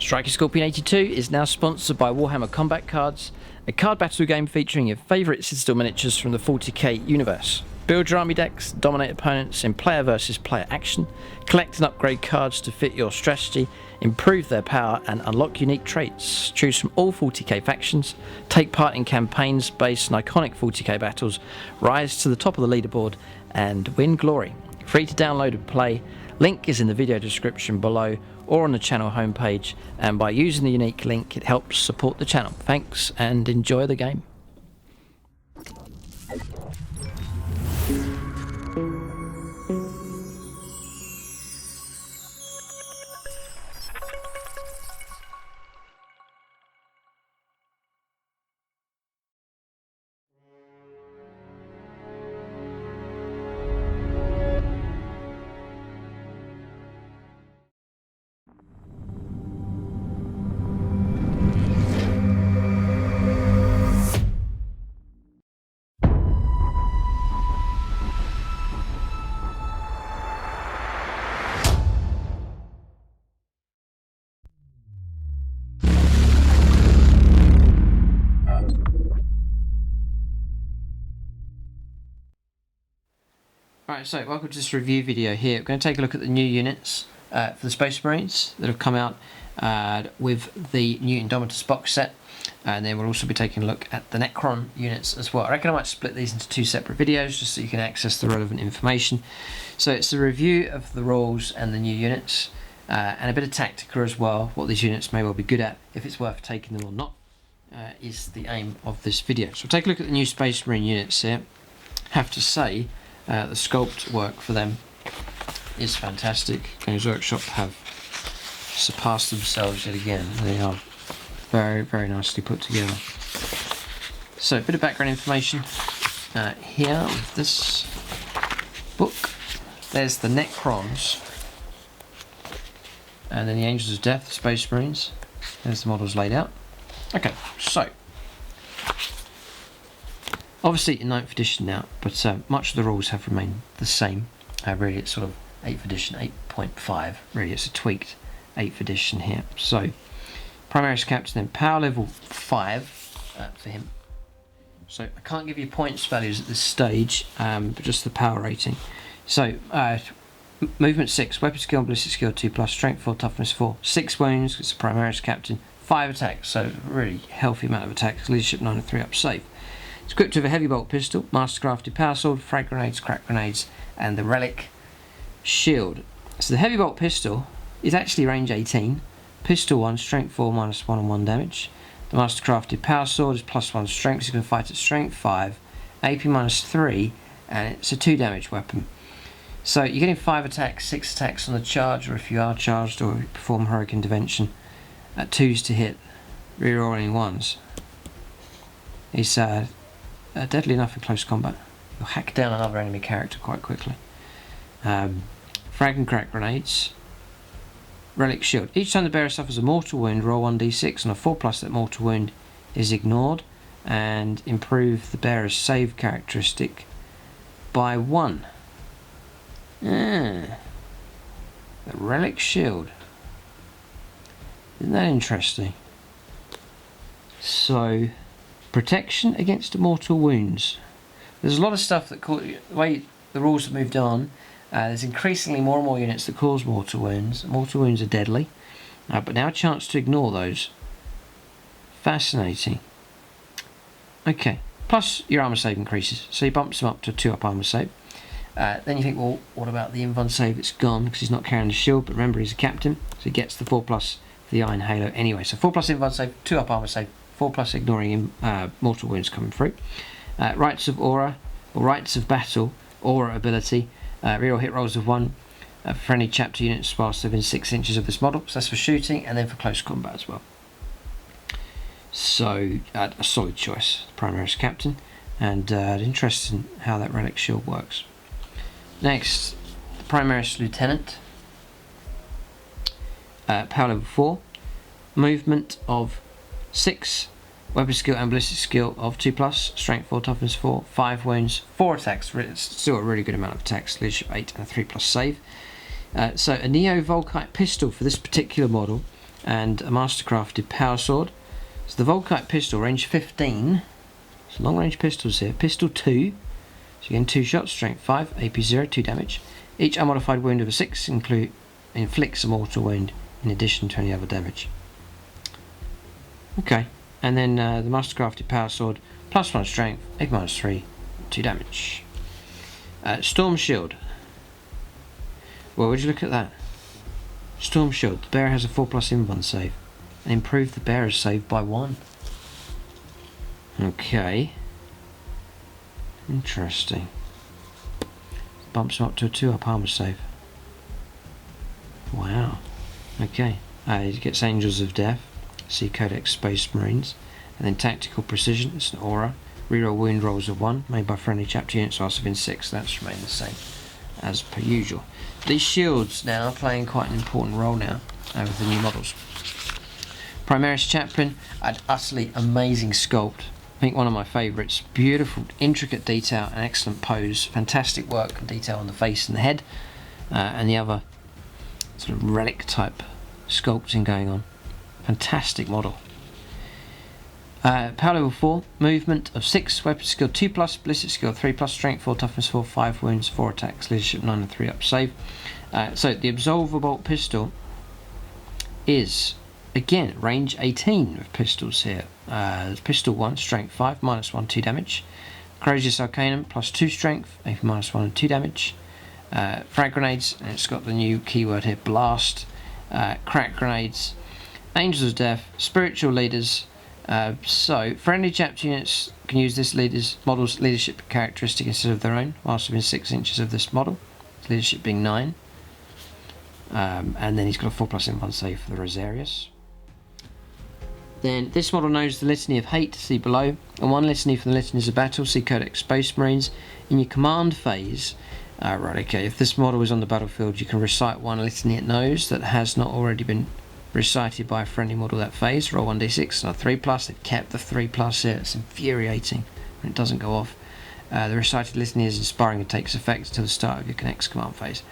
Striker Scorpion 82 is now sponsored by Warhammer Combat Cards, a card battle game featuring your favourite Citadel miniatures from the 40k universe. Build your army decks, dominate opponents in player versus player action, collect and upgrade cards to fit your strategy, improve their power and unlock unique traits. Choose from all 40k factions, take part in campaigns based on iconic 40k battles, rise to the top of the leaderboard and win glory. Free to download and play, link is in the video description below or on the channel homepage, and by using the unique link it helps support the channel. Thanks and enjoy the game. Alright, so welcome to this review video here. We're going to take a look at the new units for the Space Marines that have come out with the new Indomitus box set, and then we'll also be taking a look at the Necron units as well. I reckon I might split these into two separate videos just so you can access the relevant information. So it's a review of the rules and the new units, and a bit of Tactica as well, what these units may well be good at, if it's worth taking them or not, is the aim of this video. So we'll take a look at the new Space Marine units here. Have to say, the sculpt work for them is fantastic. Games Workshop have surpassed themselves yet again. They are very, very nicely put together. So, a bit of background information here with this book. There's the Necrons, and then the Angels of Death, the Space Marines. There's the models laid out. Okay, so obviously in 9th edition now, but much of the rules have remained the same. Really it's sort of 8th edition, 8.5. Really it's a tweaked 8th edition here. So, Primaris Captain, then power level 5 for him. So I can't give you points values at this stage, but just the power rating. So, movement 6, weapon skill and ballistic skill 2+, strength 4, toughness 4, 6 wounds, it's a Primaris Captain, 5 attacks, so really healthy amount of attacks, leadership 9 and 3 up safe. It's equipped with a heavy bolt pistol, mastercrafted power sword, frag grenades, crack grenades, and the relic shield. So the heavy bolt pistol is actually range 18, pistol 1, strength 4, -1 on 1 damage. The mastercrafted power sword is +1 strength, so you can fight at strength 5, AP -3, and it's a 2 damage weapon. So you're getting 5 attacks, 6 attacks on the charge, or if you are charged or you perform heroic intervention, at 2s to hit, rerolling 1s. It's deadly enough in close combat. You'll hack down another enemy character quite quickly. Frag and crack grenades. Relic shield. Each time the bearer suffers a mortal wound, roll 1d6. On a 4+, that mortal wound is ignored, and improve the bearer's save characteristic by 1. The relic shield. Isn't that interesting? So, protection against mortal wounds. There's a lot of stuff that the way the rules have moved on, there's increasingly more and more units that cause mortal wounds. Mortal wounds are deadly, but now a chance to ignore those. Fascinating. Okay, plus your armor save increases, so he bumps him up to a 2-up armor save. Then you think, well, what about the invuln save? It's gone because he's not carrying the shield, but remember he's a captain, so he gets the 4+ for the Iron Halo anyway. So 4+ invuln save, 2-up armor save, 4+ ignoring mortal wounds coming through. Rights of Aura, or Rights of Battle, Aura ability, reroll hit rolls of 1 for any chapter units whilst within 6 inches of this model. So that's for shooting and then for close combat as well. So a solid choice, Primaris Captain, and interested in how that relic shield works. Next, the Primaris Lieutenant, power level 4, movement of 6, weapon skill and ballistic skill of 2+, strength 4, toughness 4, 5 wounds, 4 attacks. It's still a really good amount of attacks, leadership 8 and a 3+ save. So a Neo Volkite pistol for this particular model and a mastercrafted power sword. So the Volkite pistol, range 15. So long range pistols here. Pistol 2. So again, 2 shots, strength 5, AP 0, 2 damage. Each unmodified wound of a 6 inflicts a mortal wound in addition to any other damage. Okay, and then the mastercrafted power sword, +1 strength, AP -3, 2 damage. Storm shield. Well, would you look at that? Storm shield. The bearer has a 4+ invuln save, and improve the bearer's save by 1. Okay. Interesting. Bumps him up to a 2-up armor save. Wow. Okay. He gets Angels of Death. See Codex Space Marines. And then Tactical Precision. It's an aura. Reroll wound rolls of 1. Made by friendly chapter units whilst within 6. That's remained the same as per usual. These shields now are playing quite an important role now with the new models. Primaris Chaplain. An utterly amazing sculpt. I think one of my favourites. Beautiful, intricate detail and excellent pose. Fantastic work and detail on the face and the head. And the other sort of relic type sculpting going on. Fantastic model. Power level 4, movement of 6, weapon skill 2+, ballistic skill 3+, strength 4, toughness 4, 5 wounds, 4 attacks, leadership 9 and 3-up save. So the Absolver Bolt pistol is, again, range 18 of pistols here. Pistol 1, strength 5, -1, 2 damage. Courageous Arcanum, +2 strength, AP -1 and 2 damage. Frag grenades, and it's got the new keyword here, blast. Crack grenades. Angels of Death, spiritual leaders. So friendly chapter units can use this model's leadership characteristic instead of their own, whilst within 6 inches of this model. Leadership being 9. And then he's got a 4+ invuln save for the Rosarius. Then this model knows the Litany of Hate, see below, and 1 litany from the Litanies of Battle, see Codex Space Marines. In your command phase, if this model is on the battlefield, you can recite 1 litany it knows that has not already been recited by a friendly model that phase. Roll 1d6 and a 3+. They've kept the 3+ here. It's infuriating when it doesn't go off. The recited litany is inspiring and takes effect until the start of your next command phase.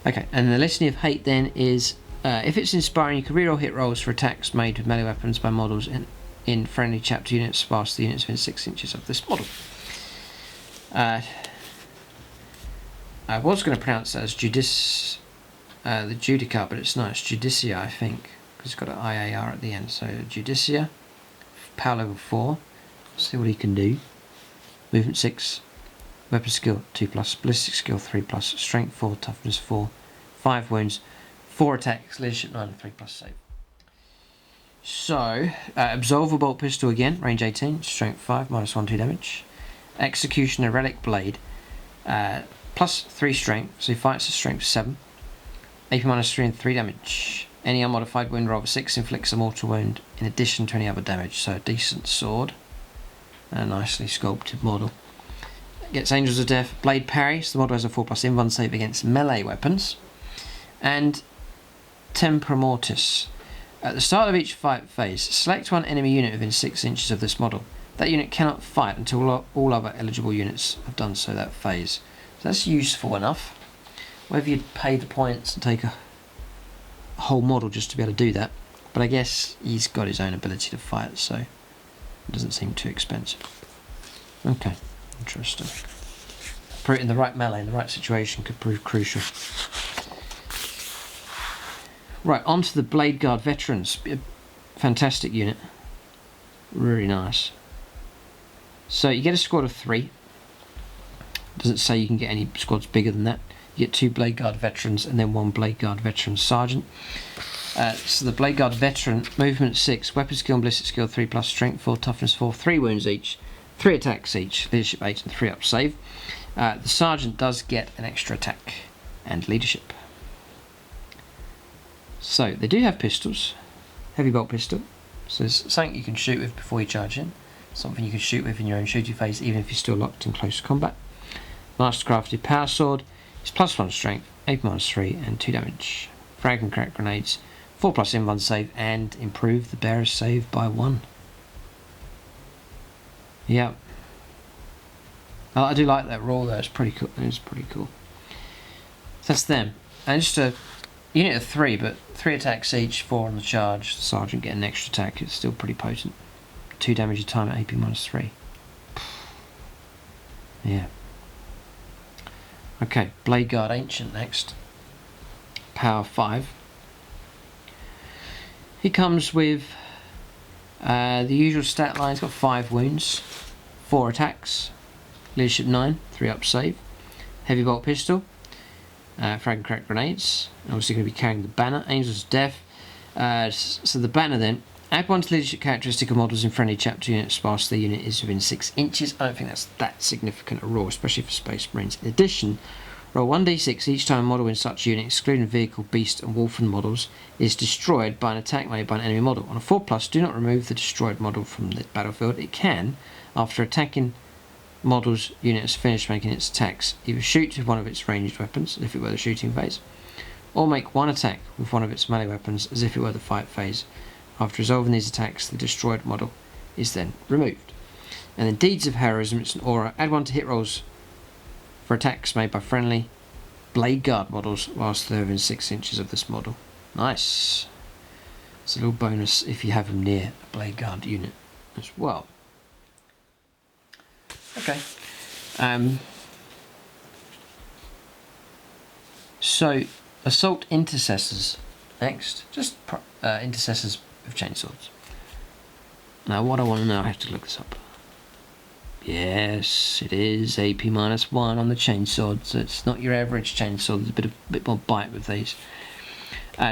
Okay, and the Litany of Hate then is, if it's inspiring, you can reroll hit rolls for attacks made with melee weapons by models in friendly chapter units whilst the units within 6 inches of this model. I was going to pronounce that as the Judiciar, but it's not. It's Judiciar, I think, because it's got an IAR at the end. So Judiciar, power level 4. See what he can do. Movement 6, weapon skill 2+, ballistic skill 3+, strength 4, toughness 4, 5 wounds, 4 attacks, leadership 9 and 3+ save. So Absolver Bolt pistol again, range 18, strength 5, -1, 2 damage. Executioner Relic Blade, +3 strength, so he fights at strength 7. AP -3 and 3 damage. Any unmodified wound roll of 6 inflicts a mortal wound in addition to any other damage. So a decent sword. A nicely sculpted model. Gets Angels of Death, Blade Parry. So the model has a 4+ invuln save against melee weapons. And Tempora Mortis. At the start of each fight phase, select 1 enemy unit within 6 inches of this model. That unit cannot fight until all other eligible units have done so that phase. So that's useful enough. Whether you'd pay the points and take a whole model just to be able to do that, but I guess he's got his own ability to fight, so it doesn't seem too expensive. Okay, interesting. Put it in the right melee, in the right situation could prove crucial. Right, on to the Bladeguard Veterans. Fantastic unit. Really nice. So you get a squad of 3. Doesn't say you can get any squads bigger than that. You get 2 Bladeguard Veterans and then 1 Bladeguard Veteran Sergeant. So the Bladeguard Veteran, movement 6, weapon skill and ballistic skill 3+, strength 4, toughness 4, 3 wounds each, 3 attacks each, leadership 8 and 3-up save. The Sergeant does get an extra attack and leadership. So they do have pistols. Heavy bolt pistol. So there's something you can shoot with before you charge in. Something you can shoot with in your own shooting phase even if you're still locked in close combat. Mastercrafted power sword. It's +1 strength, AP -3 and 2 damage. Frag and crack grenades, 4+ invuln save and improve the bearer's save by 1. Yeah. I do like that roll though, it's pretty cool. It's pretty cool. So that's them. And just to unit of 3, but 3 attacks each, 4 on the charge. The sergeant get an extra attack. It's still pretty potent. 2 damage a time at AP -3. Yeah. Okay, Bladeguard Ancient next. Power 5. He comes with the usual stat line. He's got 5 wounds, 4 attacks, leadership 9, 3 up save, heavy bolt pistol, frag and crack grenades. Obviously going to be carrying the banner, Angels of Death. So the banner then, add 1 to leadership characteristic of models in friendly chapter units whilst the unit is within 6 inches. I don't think that's that significant a roll, especially for Space Marines. In addition, roll 1d6 each time a model in such unit, excluding vehicle, beast and wolfen models, is destroyed by an attack made by an enemy model. On a 4+, do not remove the destroyed model from the battlefield. It can, after attacking model's unit has finished making its attacks, either shoot with one of its ranged weapons, as if it were the shooting phase, or make 1 attack with one of its melee weapons, as if it were the fight phase. After resolving these attacks, the destroyed model is then removed. And then Deeds of Heroism, it's an aura. Add 1 to hit rolls for attacks made by friendly Bladeguard models whilst they're within 6 inches of this model. Nice. It's a little bonus if you have them near a Bladeguard unit as well. Okay. So, Assault Intercessors next. Just Intercessors with chainswords. Now, what I want to know, I have to look this up. Yes, it is AP -1 on the chainsword, so it's not your average chainsword. There's a bit more bite with these.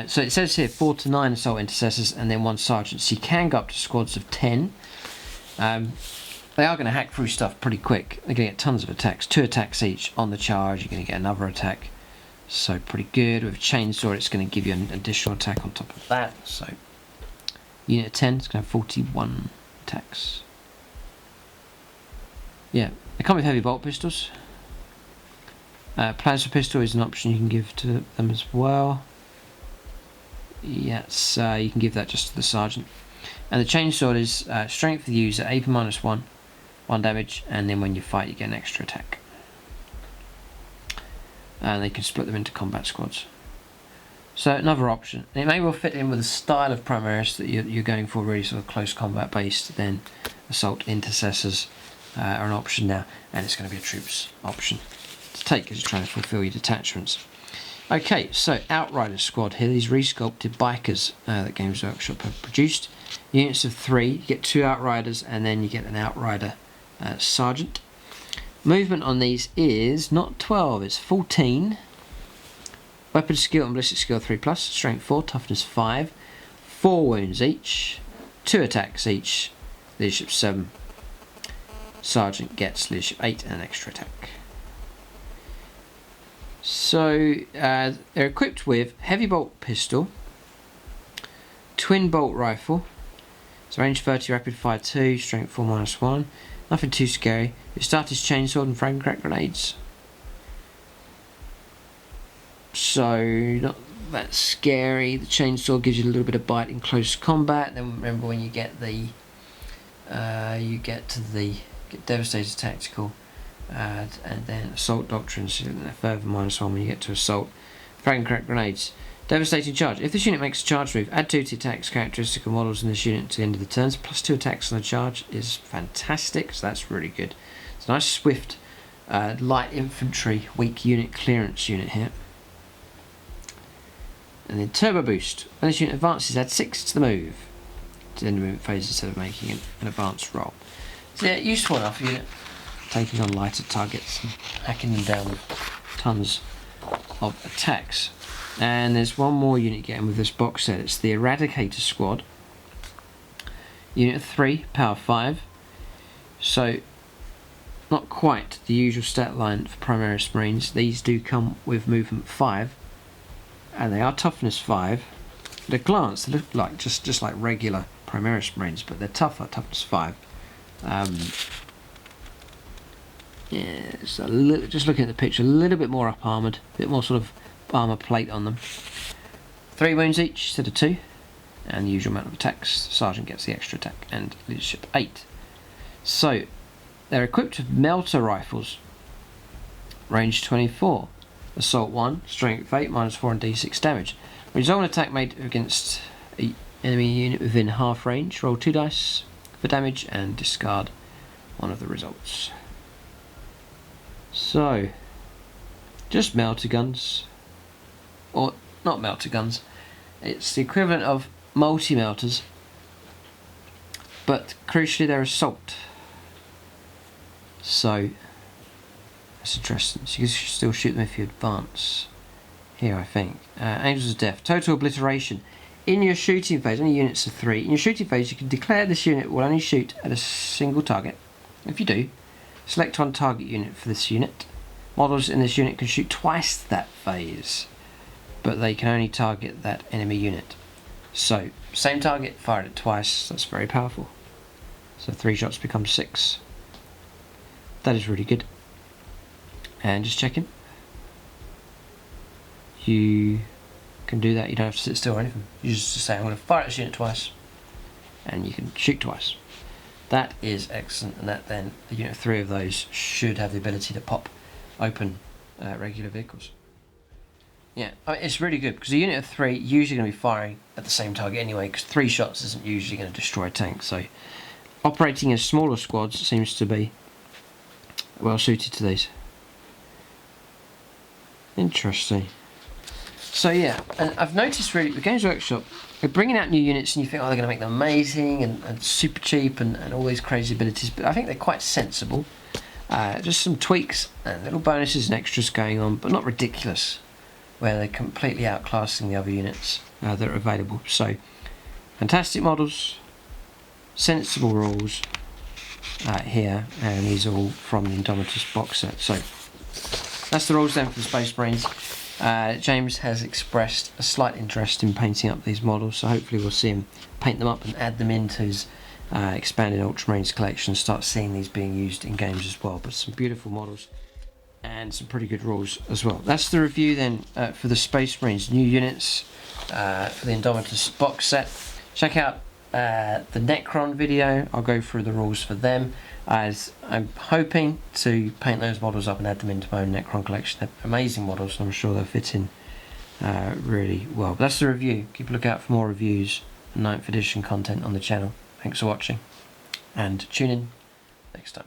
So it says here 4 to 9 Assault Intercessors and then 1 sergeant. So you can go up to squads of 10. They are going to hack through stuff pretty quick. They're going to get tons of attacks. 2 attacks each on the charge. You're going to get another attack. So pretty good. With a chainsaw, it's going to give you an additional attack on top of that. So unit of 10 is going to have 41 attacks. Yeah, they come with heavy bolt pistols. Plasma pistol is an option you can give to them as well. Yes, you can give that just to the sergeant. And the chainsword is strength for the user, AP -1, 1 damage, and then when you fight you get an extra attack. And they can split them into combat squads. So another option. It may well fit in with the style of Primaris that you're going for, really sort of close combat based. Then Assault Intercessors are an option now, and it's going to be a troops option to take as you're trying to fulfill your detachments. Okay, so Outrider squad here, these resculpted bikers that Games Workshop have produced. Units of 3, you get 2 Outriders and then you get an Outrider Sergeant. Movement on these is not 12, it's 14. Weapon skill and ballistic skill 3+, strength 4, toughness 5, 4 wounds each, 2 attacks each, leadership 7. Sergeant gets leadership 8 and an extra attack. So they're equipped with heavy bolt pistol, twin bolt rifle, so range 30, rapid fire 2, strength 4 -1, nothing too scary. It starts his chainsword and frag and crack grenades, so not that scary. The chainsaw gives you a little bit of bite in close combat. Then remember when you get the get Devastator's Tactical, and then Assault Doctrines, so a further -1 when you get to Assault. Frag and crack grenades. Devastating charge. If this unit makes a charge move, add 2 to attacks characteristic of models in this unit to the end of the turns. +2 attacks on the charge is fantastic, so that's really good. It's a nice swift light infantry weak unit clearance unit here. And then Turbo Boost. When this unit advances, add 6 to the move to the end of the movement phase instead of making an advanced roll. So yeah, useful enough unit, taking on lighter targets and hacking them down with tons of attacks. And there's one more unit getting with this box set. It's the Eradicator squad. Unit of 3, power 5. So not quite the usual stat line for Primaris Marines. These do come with movement 5, and they are toughness 5. At a glance, they look like just like regular Primaris Marines, but they're tougher, toughness 5. Yeah, it's a little, just looking at the picture, a little bit more up armoured, a bit more sort of armour plate on them. 3 wounds each instead of 2, and the usual amount of attacks. The sergeant gets the extra attack and leadership 8. So they're equipped with melter rifles, range 24. Assault 1, Strength 8, -4 and D6 damage. Resolve an attack made against an enemy unit within half range. Roll 2 dice for damage and discard one of the results. So, just melter guns, or not melter guns, it's the equivalent of multi-melters, but crucially they're assault. So, that's interesting. So you can still shoot them if you advance. Here, I think. Angels of Death. Total obliteration. In your shooting phase, only units of 3. In your shooting phase, you can declare this unit will only shoot at a single target. If you do, select one target unit for this unit. Models in this unit can shoot twice that phase, but they can only target that enemy unit. So, same target, fired it twice. That's very powerful. So 3 shots become 6. That is really good. And just checking. You can do that, you don't have to sit still or anything. You just say, I'm going to fire at this unit twice, and you can shoot twice. That is excellent, and that then, a unit of 3 of those should have the ability to pop open regular vehicles. Yeah, I mean, it's really good, because a unit of 3 usually going to be firing at the same target anyway, because 3 shots isn't usually going to destroy a tank, so operating in smaller squads seems to be well suited to these. Interesting. So yeah, and I've noticed really, the Games Workshop, they're bringing out new units and you think, oh, they're going to make them amazing and super cheap and all these crazy abilities, but I think they're quite sensible. Just some tweaks and little bonuses and extras going on, but not ridiculous, where they're completely outclassing the other units that are available. So, fantastic models, sensible rules here, and these are all from the Indomitus box set. So, that's the rules then for the Space Marines. James has expressed a slight interest in painting up these models, so hopefully we'll see him paint them up and add them into his expanded Ultramarines collection and start seeing these being used in games as well. But some beautiful models and some pretty good rules as well. That's the review then for the Space Marines new units for the Indomitus box set. Check out the Necron video. I'll go through the rules for them, as I'm hoping to paint those models up and add them into my own Necron collection. They're amazing models, and I'm sure they'll fit in really well. But that's the review. Keep a lookout for more reviews and 9th edition content on the channel. Thanks for watching, and tune in next time.